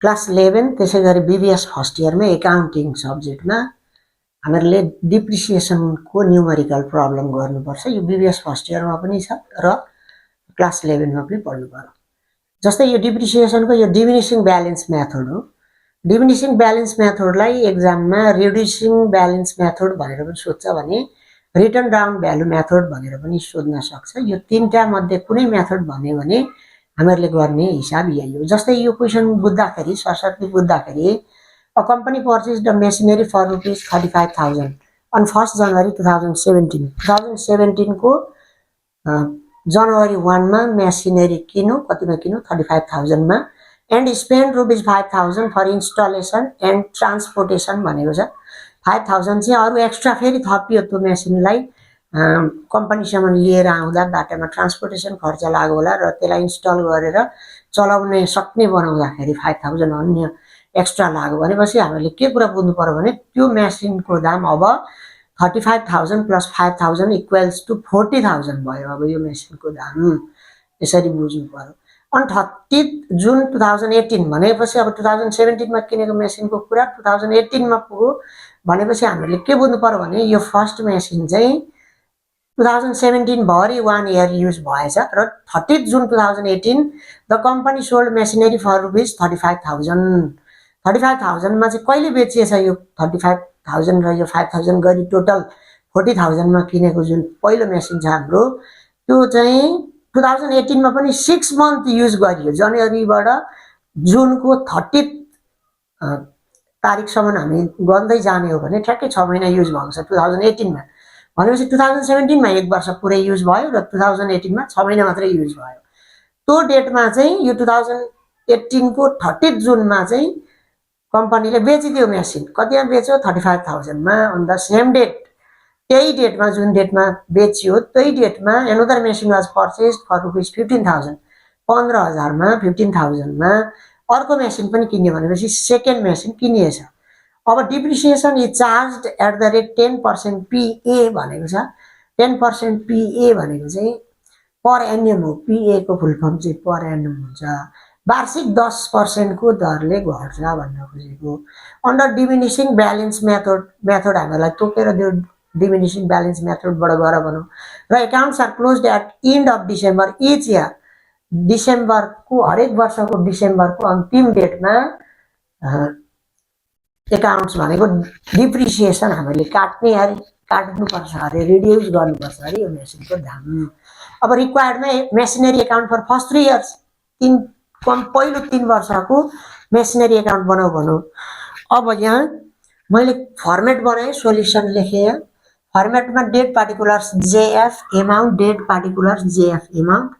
Class 11 त्यसै गरी BBS first इयरमा एकाउन्टिङ सब्जेक्टमा हामीहरूले डिप्रिसिएसनको न्युमेरिकल प्रब्लम गर्नुपर्छ। यो बीबीएस फर्स्ट इयरमा पनि छ र क्लास 11मा पनि पढ्नु पर्यो। जस्तै यो डिप्रिसिएसनको यो डिमिनिसिङ ब्यालेन्स मेथड हो। डिमिनिसिङ ब्यालेन्स मेथडलाई एक्जाममा रिड्युसिङ ब्यालेन्स मेथड भनेर पनि सोध्छ भने रिटर्न डाउन भ्यालु मेथड भनेर पनि सोध्न सक्छ। यो तीनटा मध्ये कुनै मेथड भन्यो भने हामीहरूले गर्ने हिसाब यही हो। जस्तै यो क्वेसन बुझ्दाखेरि सरसर्ती बुझ्दाखेरि A company purchased a machinery for rupees 35,000 on 1st January 2017. 2017 को जनवरी 1 मा मेसिनरी किन्यो, कतिमा किन्यो 35,000 मा, and spend rupees 5,000 for installation and transportation भनेको छ। 5,000 चाहिँ अरू एक्स्ट्रा फेरि थपियो त्यो मेसिनलाई कम्पनीसम्म लिएर आउँदा बाटोमा ट्रान्सपोर्टेसन खर्च लाग्यो होला र त्यसलाई इन्स्टल गरेर चलाउने सक्ने बनाउँदाखेरि 5,000 अन्य एक्स्ट्रा लाग्यो भनेपछि हामीले के कुरा बुझ्नु पर्यो भने त्यो मेसिनको दाम अब 35,000 प्लस 5,000 इक्वल्स टु 40,000 भयो। अब यो मेसिनको दाम यसरी बुझ्नु पर्यो। अनि 30 जुन 2018 भनेपछि अब 2017 मा किनेको मेसिनको कुरा 2018 मा पुग्यो भनेपछि हामीले के बुझ्नु पर्यो भने यो फर्स्ट मेसिन चाहिँ 2017 भरि 1 इयर युज भएछ र 30 June 2018 the company sold machinery for rupees 35,000। 35,000 मा चाहिँ कहिले बेचिएछ यो 35,000 र यो 5,000 गरी टोटल 40,000 मा किनेको जुन पहिलो मेसिन छ हाम्रो त्यो चाहिँ 2018 मा पनि 6 मन्थ युज गरियो। जनवरीबाट जुनको 30 तारिकसम्म हामी गर्दै जाने हो भने ठ्याक्कै 6 महिना युज भएको छ 2018 मा। भनेपछि 2017 मा 1 वर्ष पुरै युज भयो र 2018 मा 6 महिना मात्रै युज भयो। त्यो डेटमा चाहिँ यो 2018 को 30 जुनमा चाहिँ कम्पनीले बेचिदियो मेसिन। कतिमा बेच्यो 35,000 मा। अन द सेम डेट त्यही डेटमा जुन डेटमा बेच्यो त्यही डेटमा another machine was purchased for rupees 15,000। 15,000 मा 15,000 मा अर्को मेसिन पनि किन्यो भनेपछि सेकेन्ड मेसिन किनिएछ। अब depreciation is charged at the rate 10% PA भनेको छ। 10% PA भनेको चाहिँ पर एन्युम हो। PA को फुल फर्म चाहिँ पर एन्युम हुन्छ। वार्षिक 10% को दरले घट्छ भन्न खोजेको। अन्डर डिमिनिसिङ ब्यालेन्स मेथड हामीलाई तोकेर त्यो डिमिनिसिङ ब्यालेन्स मेथडबाट गर भनौँ र accounts are closed at end of December each year. डिसेम्बरको हरेक वर्षको डिसेम्बरको अन्तिम डेटमा एकाउन्ट्स भनेको डिप्रिसिएसन हामीले काट्नुपर्छ अरे, रिड्युस गर्नुपर्छ अरे यो मेसिनको दाम। अब रिक्वायर्डमा machinery account for first 3 years पहिलो 3 वर्षको मेसिनरी एकाउन्ट बनाऊ भनौँ। अब यहाँ मैले फर्मेट बनाएँ, सोल्युसन लेखेँ। फर्मेटमा date particulars JF amount, date particulars JF amount.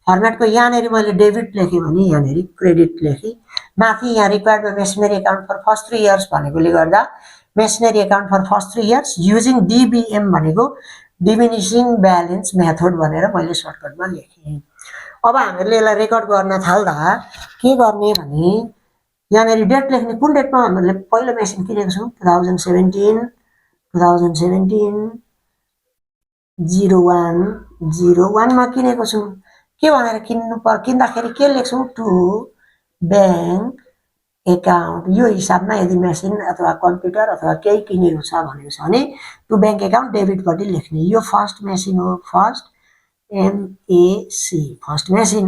फर्मेटको यहाँनिर मैले डेबिट लेखेँ भने यहाँनिर क्रेडिट लेखेँ। माथि यहाँ रिक्वायर्डमा machinery account for first 3 years भनेकोले गर्दा machinery account for first 3 years using DBM भनेको डिमिनिसिङ ब्यालेन्स मेथड भनेर मैले सर्टकटमा लेखेँ। अब हामीहरूले यसलाई रेकर्ड गर्न थाल्दा के गर्ने भने यहाँनिर डेट लेख्ने। कुन डेटमा हामीले पहिलो मेसिन किनेको छौँ 2017 01/01 मा किनेको छौँ। के भनेर किन्दाखेरि के लेख्छौँ टु ब्याङ्क एकाउन्ट। यो हिसाबमा यदि मेसिन अथवा कम्प्युटर अथवा केही किनेको छ भनेको छ भने टु ब्याङ्क एकाउन्ट डेबिटपट्टि लेख्ने। यो फर्स्ट मेसिन हो, फर्स्ट MAC फर्स्ट मेसिन।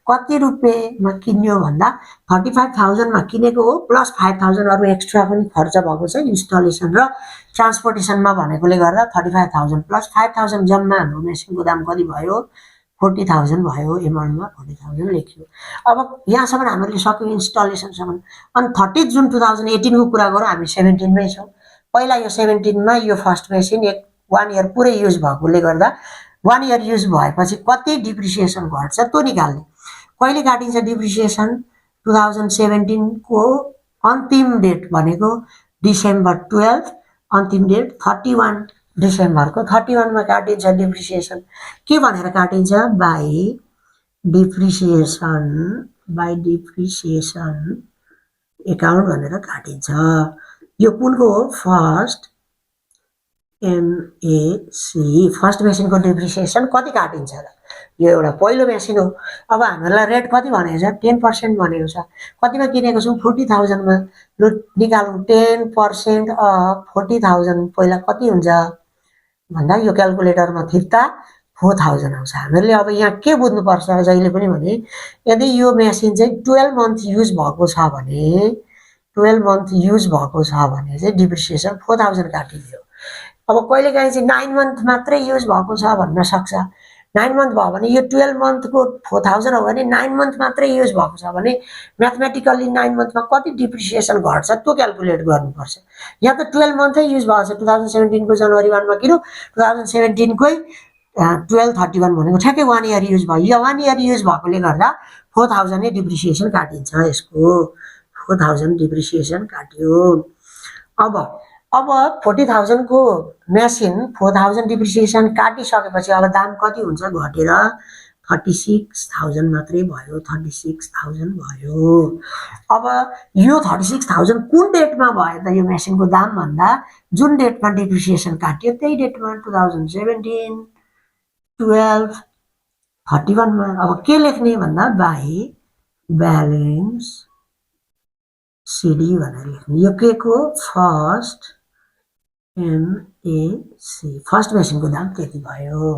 कति रुपियाँमा किन्यो भन्दा 35,000 मा किनेको हो प्लस 5,000 अरू एक्स्ट्रा पनि खर्च भएको छ इन्स्टलेसन र ट्रान्सपोर्टेसनमा भनेकोले गर्दा 35,000 प्लस 5,000 जम्मा हाम्रो मेसिनको दाम कति भयो 40,000 भयो। एमाउन्टमा 40,000 लेख्यो। अब यहाँसम्म हामीले सक्यौँ इन्स्टलेसनसम्म। अनि 30 जुन 2018 को कुरा गरौँ, हामी 17 मै छौँ। पहिला यो 17 मा यो फर्स्ट मेसिन 1 इयर पुरै युज भएकोले गर्दा 1 इयर युज भएपछि कति डिप्रिसिएसन घट्छ त्यो निकाल्ने। कहिले काटिन्छ डिप्रिसिएसन 2017 को अन्तिम डेट भनेको डिसेम्बर 12, अन्तिम डेट 31 डिसेम्बरको 31 मा काटिन्छ डिप्रिसिएसन। के भनेर काटिन्छ बाई डिप्रिसिएसन एकाउन्ट भनेर काटिन्छ। यो कुनको हो फर्स्ट एमएसी फर्स्ट मेसिनको डिप्रिसिएसन कति काटिन्छ र यो एउटा पहिलो मेसिन हो अब हामीहरूलाई रेट कति भनेको छ 10% भनेको छ कतिमा किनेको छौँ 40,000मा लु निकालौँ 10% अफ 40,000 पहिला कति हुन्छ भन्दा यो क्यालकुलेटरमा फिर्ता 4,000 आउँछ हामीहरूले अब यहाँ के बुझ्नुपर्छ जहिले पनि भने यदि यो मेसिन चाहिँ 12 मन्थ युज भएको छ भने 12 मन्थ युज भएको छ भने चाहिँ डिप्रिसिएसन 4,000 काटिदियो अब कहिलेकाहीँ चाहिँ 9 मन्थ मात्रै युज भएको छ भन्न सक्छ 9 मन्थ भयो भने यो 12 मन्थको 4,000 हो भने 9 मन्थ मात्रै युज भएको छ भने म्याथमेटिकल्ली 9 मन्थमा कति डिप्रिसिएसन घट्छ त्यो क्यालकुलेट गर्नुपर्छ यहाँ त 12 मन्थै युज भएको छ 2017 को जनवरी 1 मा किन 2017 कै 12/31 भनेको ठ्याक्कै 1 इयर युज भयो यो 1 इयर युज भएकोले गर्दा 4,000 नै डिप्रिसिएसन काटिन्छ यसको 4,000 डिप्रिसिएसन काट्यो अब 40,000 को मेसिन 4,000 डिप्रिसिएसन काटिसकेपछि अब दाम कति हुन्छ घटेर 36,000 मात्रै भयो 36,000 भयो अब यो 36,000 कुन डेटमा भयो त यो मेसिनको दाम भन्दा जुन डेटमा डिप्रिसिएसन काट्यो त्यही डेटमा 2017 12 31 मा अब के लेख्ने भन्दा बाई ब्यालेन्स सिडी भनेर लेख्ने यो के को फर्स्ट एमएसी फर्स्ट मेसिनको दाम त्यति भयो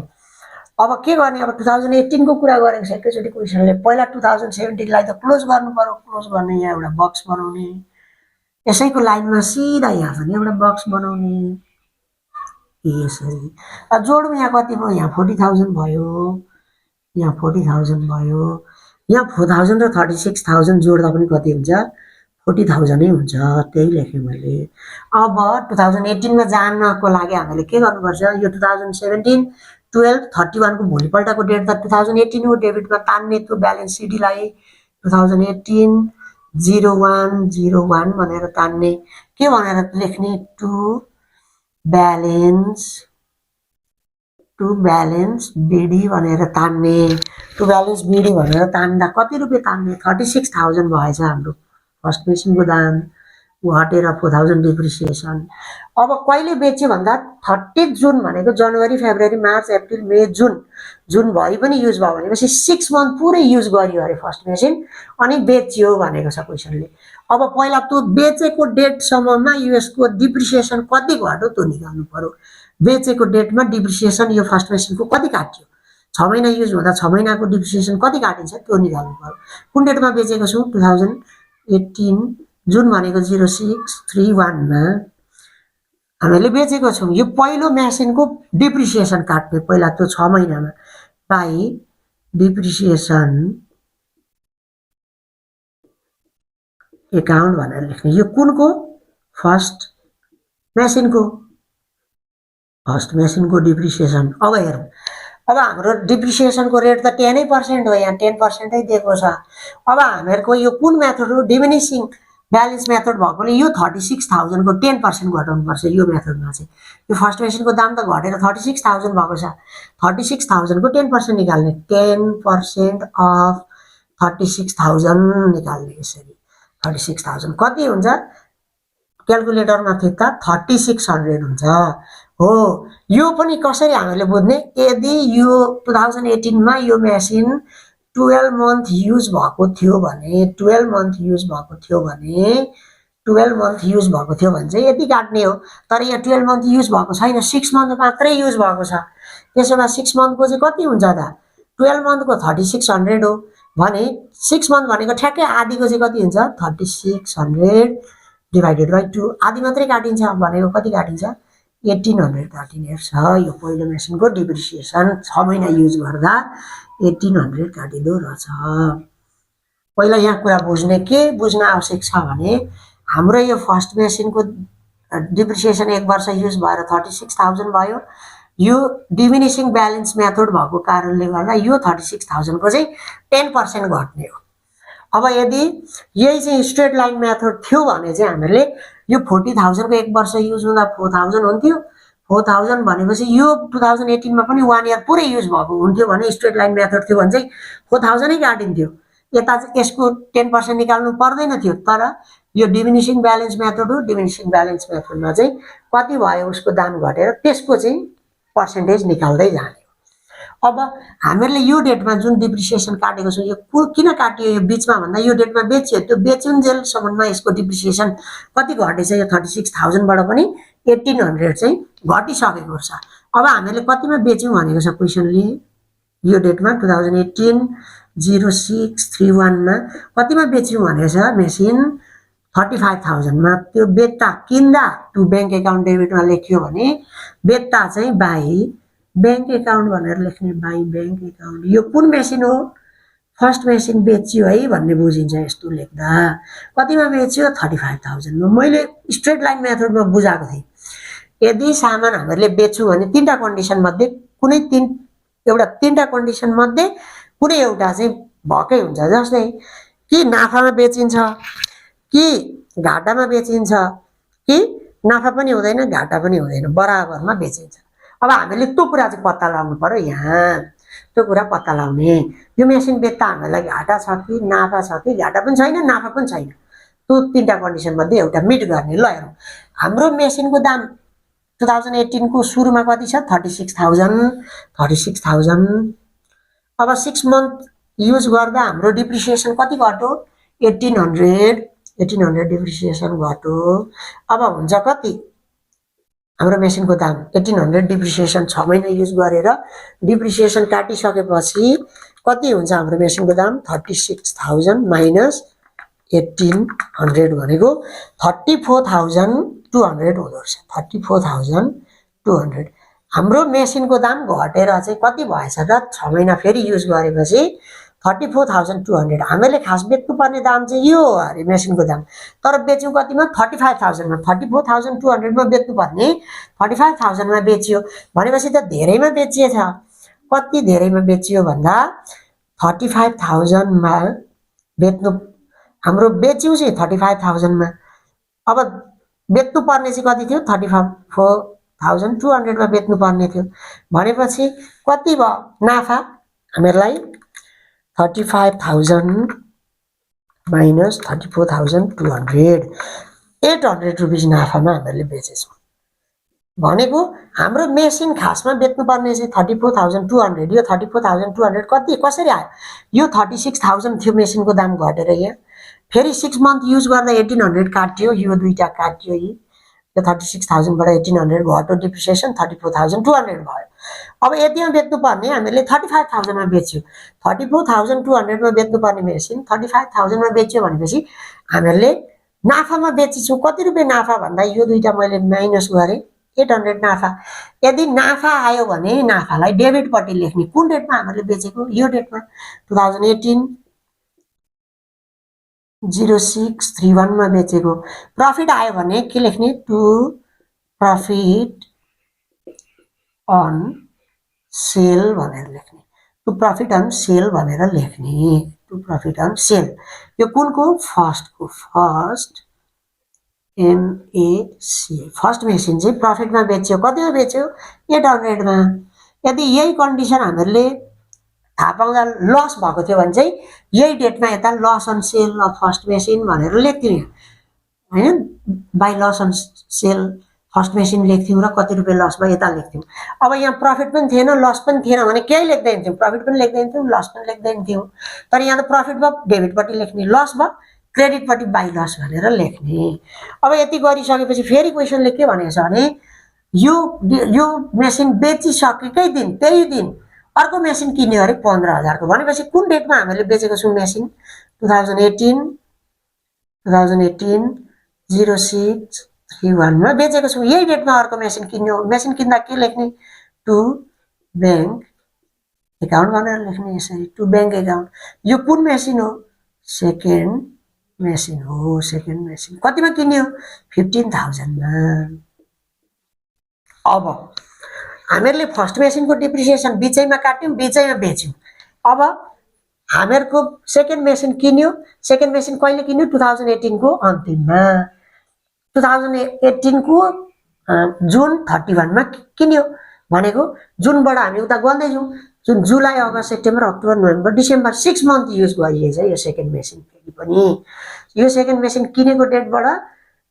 अब के गर्ने अब 2018 को कुरा गरेको छ एकैचोटि क्वेसनले पहिला 2017 लाई त क्लोज गर्नु पर्यो क्लोज गर्ने यहाँ एउटा बक्स बनाउने यसैको लाइनमा सिधा यहाँ पनि एउटा बक्स बनाउने यसरी जोडौँ यहाँ कति भयो यहाँ 40,000 भयो यहाँ 40,000 भयो यहाँ 4,000 र 36,000 जोड्दा पनि कति हुन्छ 40,000 नै हुन्छ त्यही लेखेँ मैले अब 2018 मा जानको लागि हामीले के गर्नुपर्छ यो 2017 12/31 को भोलिपल्टको डेट त 2018 हो डेबिटमा तान्ने त्यो ब्यालेन्स सिडीलाई 2018 0101 भनेर तान्ने के भनेर लेख्ने टु ब्यालेन्स बिडी भनेर तान्ने टु ब्यालेन्स बिडी भनेर तान्दा कति रुपियाँ तान्ने 36,000 भएछ हाम्रो फर्स्ट मेसिनको दाम घटेर 4,000 डिप्रिसिएसन अब कहिले बेच्यो भन्दा 30 जुन भनेको जनवरी फेब्रुअरी मार्च अप्रिल मे जुन भइ पनि युज भयो भनेपछि 6 मन्थ पुरै युज गरियो अरे फर्स्ट मेसिन अनि बेच्यो भनेको छ क्वेसनले अब पहिला त्यो बेचेको डेटसम्ममा यसको डिप्रिसिएसन कति घट्यो त्यो निकाल्नु पर्यो बेचेको डेटमा डिप्रिसिएसन यो फर्स्ट मेसिनको कति काट्यो 6 महिना युज हुँदा 6 महिनाको डिप्रिसिएसन कति काटिन्छ त्यो निकाल्नु पर्यो कुन डेटमा बेचेको छु 2018 जुन भनेको 0631 मा हामीले बेचेको छौँ यो पहिलो मेसिनको डिप्रिसिएसन काट्ने पहिला त्यो 6 महिनामा बाई डिप्रिसिएसन एकाउन्ट भनेर लेख्ने यो कुनको फर्स्ट मेसिनको डिप्रिसिएसन अब हेरौँ अब हाम्रो डिप्रिसिएसनको रेट त 10% हो यहाँ 10% नै दिएको छ अब हामीहरूको यो कुन मेथड हो डिमिनिसिङ ब्यालेन्स मेथड भएकोले यो 36,000 को 10% घटाउनु पर्छ यो मेथडमा चाहिँ यो फर्स्ट मेसिनको दाम त घटेर 36,000 भएको छ 36,000 को 10% निकाल्ने 10% अफ 36,000 निकाल्ने यसरी 36,000 कति हुन्छ क्यालकुलेटरमा थिच्दा 3600 हुन्छ हो यो पनि कसरी हामीले बुझ्ने यदि यो 2018 मा यो मेसिन 12 मन्थ युज भएको थियो भने 12 मन्थ युज भएको थियो भने चाहिँ यति काट्ने हो तर यहाँ 12 मन्थ युज भएको छैन 6 मन्थ मात्रै युज भएको छ त्यसोमा 6 मन्थको चाहिँ कति हुन्छ त 12 मन्थको 3600 हो भने 6 मन्थ भनेको ठ्याक्कै आधीको चाहिँ कति हुन्छ 3600 डिभाइडेड बाइ 2 आधी मात्रै काटिन्छ भनेको कति काटिन्छ 1800 काटिने छ यो पहिलो मेसिनको डिप्रिसिएसन 6 महिना युज गर्दा 1800 काटिदो रहेछ पहिला यहाँ कुरा बुझ्न आवश्यक छ भने हाम्रो यो फर्स्ट मेसिनको डिप्रिसिएसन 1 वर्ष युज भएर 36,000 भयो यो डिमिनिसिङ ब्यालेन्स मेथड भएको कारणले गर्दा यो 36,000 को चाहिँ 10% घट्ने हो अब यदि यही चाहिँ स्ट्रेट लाइन मेथड थियो भने चाहिँ हामीले यो 40,000 को 1 वर्ष युज हुँदा 4,000 हुन्थ्यो 4,000 भनेपछि यो 2018 मा पनि 1 इयर पुरै युज भएको हुन्थ्यो भने स्ट्रेट लाइन मेथड थियो भने चाहिँ 4,000 नै काटिन्थ्यो यता चाहिँ यसको 10% निकाल्नु पर्दैन थियो, तर यो डिमिनिसिङ ब्यालेन्स मेथड हो। डिमिनिसिङ ब्यालेन्स मेथडमा चाहिँ कति भयो उसको दाम घटेर त्यसको चाहिँ पर्सेन्टेज निकाल्दै जाने। अब हामीहरूले यो डेटमा जुन डिप्रिसिएसन काटेको छौँ यो किन काटियो यो बिचमा भन्दा यो डेटमा बेच्यो, त्यो बेचुन्जेलसम्ममा यसको डिप्रिसिएसन कति घटेछ, यो 36,000 बाट पनि 1800 चाहिँ घटिसकेको छ। अब हामीले कतिमा बेच्यौँ भनेको छ क्वेसनले, यो डेटमा 2018 0631 मा कतिमा बेच्यौँ भनेको छ मेसिन 35,000 मा। त्यो बेच्दा किन्दा टु ब्याङ्क एकाउन्ट डेबिटमा लेख्यो भने बेच्दा चाहिँ बाई ब्याङ्क एकाउन्ट भनेर लेख्ने, बाई ब्याङ्क एकाउन्ट। यो कुन मेसिन हो, फर्स्ट मेसिन बेच्यो है भन्ने बुझिन्छ यस्तो लेख्दा। कतिमा बेच्यो 35,000 मा। मैले स्ट्रेट लाइन मेथडमा बुझाएको थिएँ। यदि सामान हामीले बेच्यौँ भने तीनटा कन्डिसन मध्ये कुनै तीनटा कन्डिसन मध्ये कुनै एउटा चाहिँ भएकै हुन्छ। जस्तै कि नाफामा बेचिन्छ, कि घाटामा बेचिन्छ, कि नाफा पनि हुँदैन घाटा पनि हुँदैन, बराबरमा बेचिन्छ। अब हामीले त्यो कुरा चाहिँ पत्ता लगाउनु पर्यो। यहाँ त्यो कुरा पत्ता लगाउने, यो मेसिन बेच्दा हामीलाई घाटा छ कि नाफा छ कि घाटा पनि छैन नाफा पनि छैन, त्यो तीनटा कन्डिसन मध्ये एउटा मिट गर्ने। ल हेरौँ, हाम्रो मेसिनको दाम 2018 को सुरुमा कति छ 36,000। अब 6 मन्थ युज गर्दा हाम्रो डिप्रिसिएसन कति घट्यो 1800 डिप्रिसिएसन घट्यो। अब हुन्छ कति हाम्रो मेसिनको दाम 1800 डिप्रिसिएसन 6 महिना युज गरेर डिप्रिसिएसन काटिसकेपछि कति हुन्छ हाम्रो मेसिनको दाम 36,000 माइनस 1800 भनेको 34,200 हुँदो रहेछ। 34,200 हाम्रो मेसिनको दाम घटेर चाहिँ कति भएछ त 6 महिना फेरि युज गरेपछि 34,200। हामीले खास बेच्नुपर्ने दाम चाहिँ यो हो अरे मेसिनको दाम, तर बेच्यौँ कतिमा 35,000 मा। 34,200 मा बेच्नुपर्ने 35,000 मा बेच्यो भनेपछि त धेरैमा बेचिएछ। कति धेरैमा बेचियो भन्दा 35,000 मा बेच्नु, हाम्रो बेच्यौँ चाहिँ 35,000 मा। अब बेच्नुपर्ने चाहिँ कति थियो 34,200 मा बेच्नुपर्ने थियो भनेपछि कति भयो नाफा हामीलाई 35,000 माइनस 34,200, 800 रुपिस नाफामा हामीले बेचेछौँ। भनेको हाम्रो मेसिन खासमा बेच्नुपर्ने चाहिँ 34,200, यो 34,200 कति कसरी आयो, यो 36,000 थियो मेसिनको दाम घटेर यहाँ फेरि 6 मन्थ युज गर्दा 1800 काट्यो, यो दुईटा काट्यो, यो 36,000 बाट 1800 घट्यो, डिप्रिसिएसन 34,200 भयो। अब यतिमा बेच्नुपर्ने हामीले 35,000 मा बेच्यो, 34,200 मा बेच्नुपर्ने मेसिन 35,000 मा बेच्यो भनेपछि हामीहरूले नाफामा बेचिछौँ। कति रुपियाँ नाफा भन्दा यो दुईटा मैले माइनस गरेँ 800 नाफा। यदि नाफा आयो भने नाफालाई डेबिटपट्टि लेख्ने। कुन डेटमा हामीले बेचेको, यो डेटमा 2018 0631 मा बेचेको। प्रफिट आयो भने के लेख्ने, टु प्रफिट अन सेल भनेर लेख्ने, टु प्रफिट अन सेल भनेर लेख्ने, टु प्रफिट अन सेल। यो कुनको फर्स्टको, फर्स्ट एमएसी फर्स्ट मेसिन चाहिँ प्रफिटमा बेच्यो। कतिमा बेच्यो 800 मा। यदि यही कन्डिसन हामीले थाहा पाउँदा लस भएको थियो भने चाहिँ यही डेटमा यता loss on sale of first machine भनेर लेख्थ्यौँ हैन, by loss on sale first machine लेख्थ्यौँ र कति रुपियाँ लस भयो यता लेख्थ्यौँ। अब यहाँ प्रफिट पनि थिएन लस पनि थिएन भने केही लेख्दैन थियौँ, प्रफिट पनि लेख्दैन थियौँ लस पनि लेख्दैन थियौँ। तर यहाँ त प्रफिट भयो डेबिटपट्टि लेख्ने, लस भयो क्रेडिटपट्टि बाई लस भनेर लेख्ने। अब यति गरिसकेपछि फेरि क्वेसनले के भनेको छ भने यो मेसिन बेचिसकेकै दिन त्यही दिन अर्को मेसिन किन्यो अरे 15,000 को। भनेपछि कुन डेटमा हामीले बेचेको छौँ मेसिन 2018 0631 मा बेचेको छौँ। यही डेटमा अर्को मेसिन किन्यो, मेसिन किन्दा के लेख्ने, टु ब्याङ्क एकाउन्ट भनेर लेख्ने यसरी, टु ब्याङ्क एकाउन्ट। यो कुन मेसिन हो, सेकेन्ड मेसिन हो, सेकेन्ड मेसिन। कतिमा किन्यो 15,000 मा। अब हामीहरूले फर्स्ट मेसिनको डिप्रिसिएसन बिचैमा काट्यौँ, बिचैमा बेच्यौँ। अब हामीहरूको सेकेन्ड मेसिन किन्यो, सेकेन्ड मेसिन कहिले किन्यो 2018 को अन्तिममा, 2018 को जुन 31 मा किन्यो। भनेको जुनबाट हामी उता गल्दै जाउँ जुन July August September October November December 6 month use गरिएछ यो सेकेन्ड मेसिन फेरि पनि यो सेकेन्ड मेसिन किनेको डेटबाट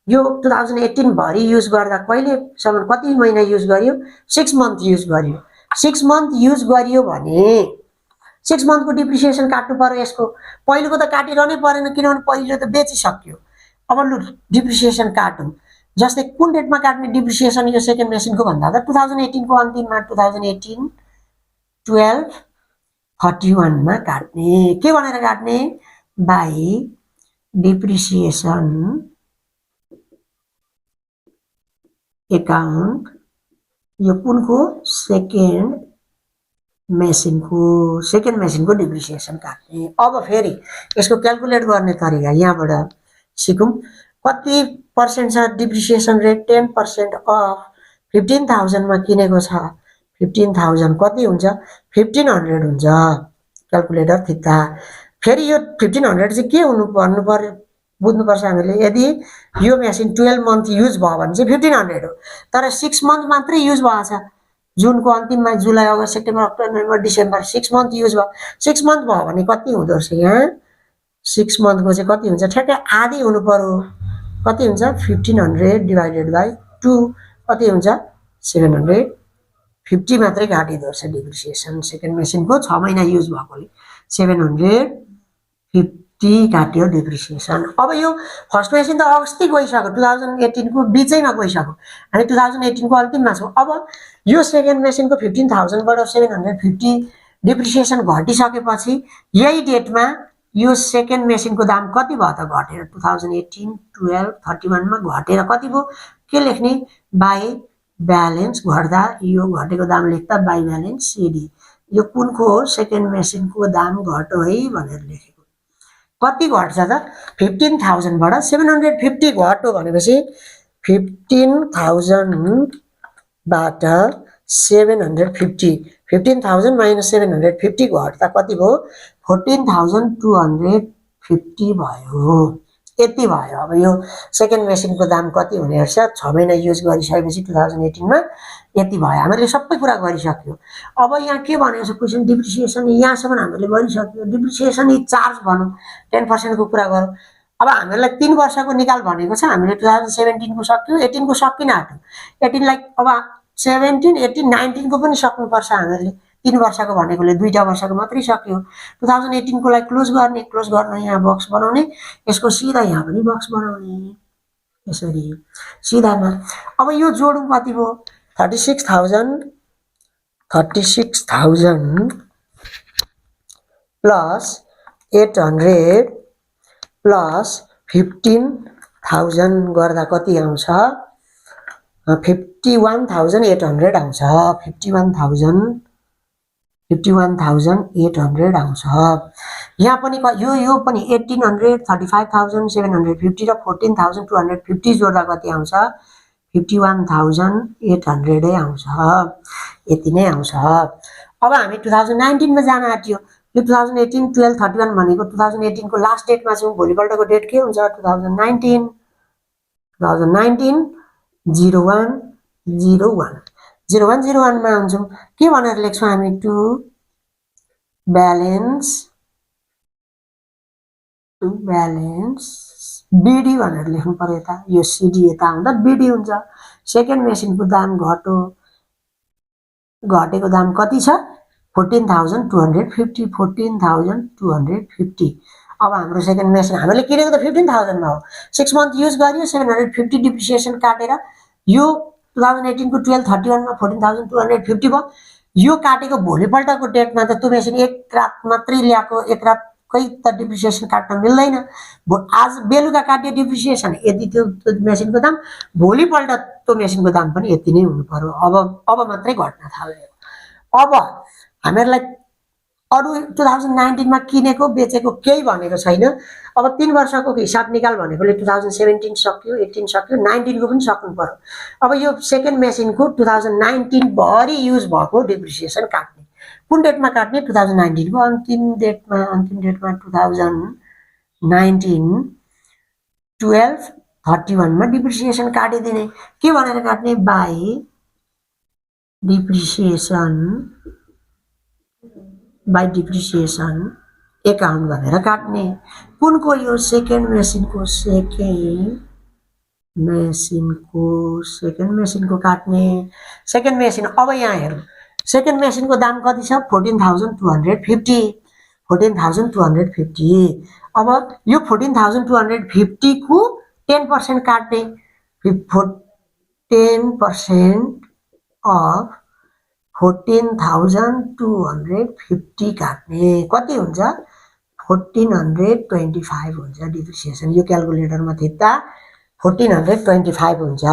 यो 2018 भरि युज गर्दा कहिलेसम्म कति महिना युज गरियो 6 मन्थ युज गरियो 6 मन्थ युज गरियो भने 6 मन्थको डिप्रिसिएसन काट्नु पर्यो यसको पहिलेको त काटिरहनै परेन किनभने पहिलो त बेचिसक्यो अब लु डिप्रिसिएसन काटौँ जस्तै कुन डेटमा काट्ने डिप्रिसिएसन यो सेकेन्ड मेसिनको भन्दा त 2018 को अन्तिममा 2018 12 31 मा काट्ने के भनेर काट्ने बाई डिप्रिसिएसन एकाउन्ट यो कुनको सेकेन्ड मेसिनको डिप्रिसिएसन काट्ने अब फेरि यसको क्याल्कुलेट गर्ने तरिका यहाँबाट सिकौँ कति पर्सेन्ट छ डिप्रिसिएसन रेट 10% अफ 15,000 मा किनेको छ 15,000 कति हुन्छ 1500 हुन्छ क्याल्कुलेटर थिच्दा फेरि यो 1500 चाहिँ के हुनु पर्यो बुझ्नुपर्छ हामीले यदि यो मेसिन 12 मन्थ युज भयो भने चाहिँ 1500 हो तर 6 मन्थ मात्रै युज भएको छ जुनको अन्तिममा July August September October November December 6 month use भयो 6 मन्थ भयो भने कति हुँदो रहेछ यहाँ 6 मन्थको चाहिँ कति हुन्छ ठ्याक्कै आधी हुनु पर्यो कति हुन्छ 1500 डिभाइडेड बाई 2 कति हुन्छ 750 मात्रै काटिदो रहेछ डिप्रिसिएसन सेकेन्ड मेसिनको 6 महिना युज भएकोले 750 काट्यो डिप्रिसिएसन अब यो फर्स्ट मेसिन त अगस्तै गइसक्यो 2018 को बिचैमा गइसक्यो हामी 2018 को अन्तिममा छौँ अब यो सेकेन्ड मेसिनको 15,000 बाट 750 डिप्रिसिएसन घटिसकेपछि यही डेटमा यो सेकेन्ड मेसिनको दाम कति भयो त घटेर 2018 12 31 मा घटेर कति भयो के लेख्ने बाई ब्यालेन्स घट्दा यो घटेको दाम लेख्दा बाई ब्यालेन्स सिडी यो कुनको हो सेकेन्ड मेसिनको दाम घट्यो है भनेर लेखेको कति घट्छ त 15,000 बाट 750 घट्यो भनेपछि 15,000 बाट 750 15,000 माइनस 750 घट्दा कति भयो 14,250 भयो यति भयो अब यो सेकेन्ड मेसिनको दाम कति हुने रहेछ 6 महिना युज गरिसकेपछि 2018 मा यति भयो हामीले सबै कुरा गरिसक्यो अब यहाँ के भनेको छ क्वेशन डिप्रिसिएसन यहाँसम्म हामीले गरिसक्यो डिप्रिसिएसन इ चार्ज भनौँ 10% को कुरा गरौँ अब हामीलाई 3 वर्षको निकाल भनेको छ हामीले 2017 को सक्यो 18 को सकिन आट्यो 18 लाई अब 17 18 19 को पनि सक्नुपर्छ हामीले 3 वर्षको भनेकोले 2टा वर्षको मात्रै सक्यो 2018 को लागि क्लोज गर्न यहाँ बक्स बनाउने यसको सिधा यहाँ पनि बक्स बनाउने यसरी सिधामा अब यो जोडौँ कति भयो 36,000 प्लस 800 प्लस 15,000 गर्दा कति आउँछ 51,800 आउँछ 51,800 आउँछ यहाँ पनि यो पनि 1800 35,750 र 14,250 जोड्दा कति आउँछ 51,800 आउँछ यति नै आउँछ अब हामी 2019 मा जान आट्यो यो 2018 12 31 भनेको 2018 को लास्ट डेटमा छौँ भोलिपल्टको डेट के हुन्छ 2019 0101 मा आउँछौँ के भनेर लेख्छौँ हामी टु ब्यालेन्स बिडी भनेर लेख्नु पर्यो यता यो सिडी यता आउँदा बिडी हुन्छ सेकेन्ड मेसिनको दाम घटेको दाम कति छ 14,250 14,250 अब हाम्रो सेकेन्ड मेसिन हामीले किनेको त 15,000 मा हो 6 मन्थ युज गर्यो 750 डिप्रिसिएसन काटेर यो 2018 को 12 31 मा 14,250 भयो यो काटेको भोलिपल्टको डेटमा त त्यो मेसिन एक रात मात्रै ल्याएको एक रातकै त डिप्रिसिएसन काट्न मिल्दैन आज बेलुका काट्यो डिप्रिसिएसन यदि त्यो मेसिनको दाम भोलिपल्ट त्यो मेसिनको दाम पनि यति नै हुनु पर्यो अब मात्रै घट्न थाल्यो अब हामीहरूलाई अरु 2019 मा किनेको बेचेको केही भनेको छैन अब 3 वर्षको हिसाब निकाल भनेकोले 2017 सक्यो 18 सक्यो 19 को पनि सक्नु पर्यो अब यो सेकेन्ड मेसिनको 2019 भरि युज भएको डिप्रिसिएसन काट्ने कुन डेटमा काट्ने 2019 को अन्तिम डेटमा 2019 12 31 मा डिप्रिसिएसन काटिदिने के भनेर काट्ने by depreciation by depreciation account भनेर काट्ने। कुनको यो सेकेन्ड मेसिनको काट्ने। सेकेन्ड मेसिन अब यहाँ हेरौँ, सेकेन्ड मेसिनको दाम कति छ 14,250 14,250। अब यो 14,250 को 10% काट्ने 10% अफ 14,250 काट्ने कति हुन्छ 1425 हुन्छ डिप्रिसिएसन। यो क्याल्कुलेटरमा थिच्दा 1425 हुन्छ।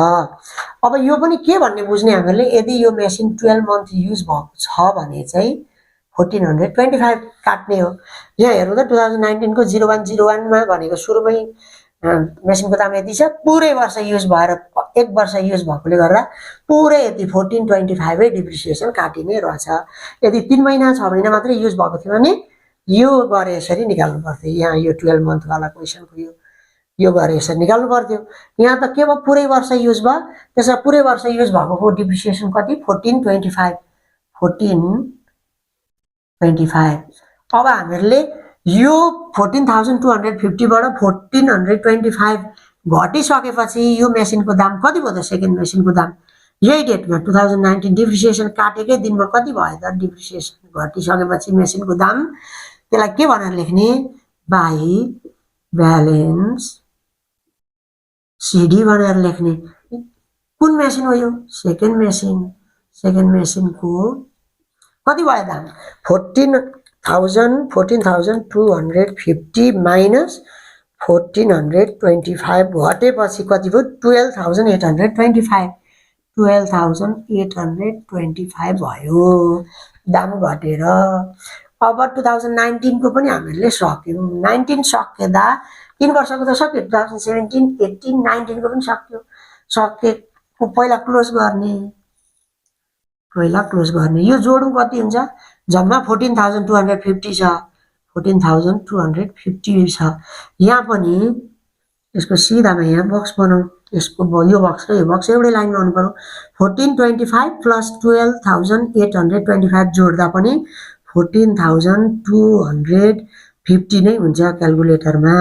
अब यो पनि के भन्ने बुझ्ने हामीले, यदि यो मेसिन 12 मन्थ युज भएको छ भने चाहिँ 1425 काट्ने हो। यहाँ हेर्नु त 2019 को 0101 मा भनेको सुरुमै मेसिनको दाम यति छ, पुरै वर्ष युज भएर 1 वर्ष युज भएकोले गर्दा पुरै यति 1425 डिप्रिसिएसन काटिने रहेछ। यदि 3 महिना 6 महिना मात्रै युज भएको थियो भने यो गरे यसरी निकाल्नु पर्थ्यो। यहाँ यो 12 मन्थ वाला क्वेसनको यो गरे यसरी निकाल्नु पर्थ्यो। यहाँ त के भयो पुरै वर्ष युज भयो, त्यसमा पुरै वर्ष युज भएको डिप्रिसिएसन कति 1425। अब हामीहरूले यो 14,250 बाट 1425 घटिसकेपछि यो मेसिनको दाम कति भयो त सेकेन्ड मेसिनको दाम यही डेटमा 2019 डिप्रिसिएसन काटेकै दिनमा कति भयो त डिप्रिसिएसन घटिसकेपछि मेसिनको दाम। त्यसलाई के भनेर लेख्ने बाई ब्यालेन्स सिडी भनेर लेख्ने। कुन मेसिन हो यो सेकेन्ड मेसिनको कति भयो दाम 14,250 माइनस 1425 घटेपछि कति भयो 12,825 12,825 भयो दाम घटेर। अब 2019 को पनि हामीले सक्यौं। 19 सकेदा 3 वर्षको त सक्यो, 2017 18 19 को पनि सक्यो। सकेको पहिला क्लोज गर्ने यो जोडौं कति हुन्छ जम्मा 14,250 छ 14,250 छ। यहाँ पनि यसको सिधामा यहाँ बक्स बनाऊ, यसको यो बक्स र यो बक्स एउटै लाइनमा आउनु पर्यो। 1425 प्लस 12,825 जोड्दा पनि 14,250 नै हुन्छ क्याल्कुलेटरमा।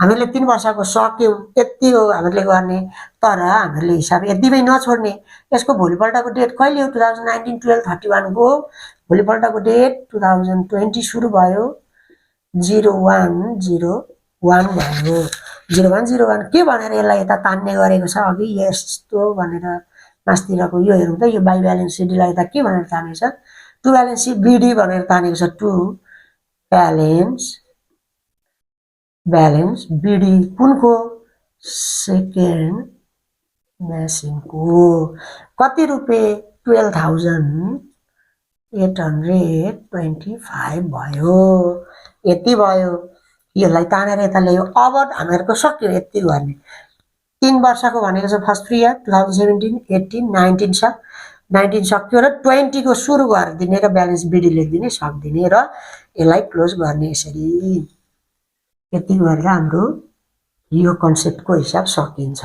हामीले 3 वर्षको सक्यौं, यति हो हामीले गर्ने। तर हामीले हिसाब यतिमै नछोड्ने। यसको भोलिपल्टको डेट कहिले हो 2019 12/31 को भोलिपल्टको डेट 2020 सुरु भयो 0101 भयो। 0101 के भनेर यसलाई यता तान्ने गरेको छ अघि यस्तो भनेर मास्तिरको यो हेरौँ त यो बाई ब्यालेन्स सिडीलाई यता के भनेर तानेको छ टु ब्यालेन्स बिडी भनेर तानेको छ। टु ब्यालेन्स बिडी कुनको सेकेन्ड मेसिनको कति रुपियाँ 12,825 भयो। यति भयो, यसलाई तानेर यता ल्यायो। अब हामीहरूको सक्यो यति गर्ने। 3 वर्षको भनेको छ फर्स्ट 3 इयर 2017 18 19 छ। 19 सक्यो र 20 को सुरु गरिदिने र ब्यालेन्स बिडी लेखिदिने सक्दिने र यसलाई क्लोज गर्ने यसरी। यति गरेर हाम्रो यो कन्सेप्टको हिसाब सकिन्छ।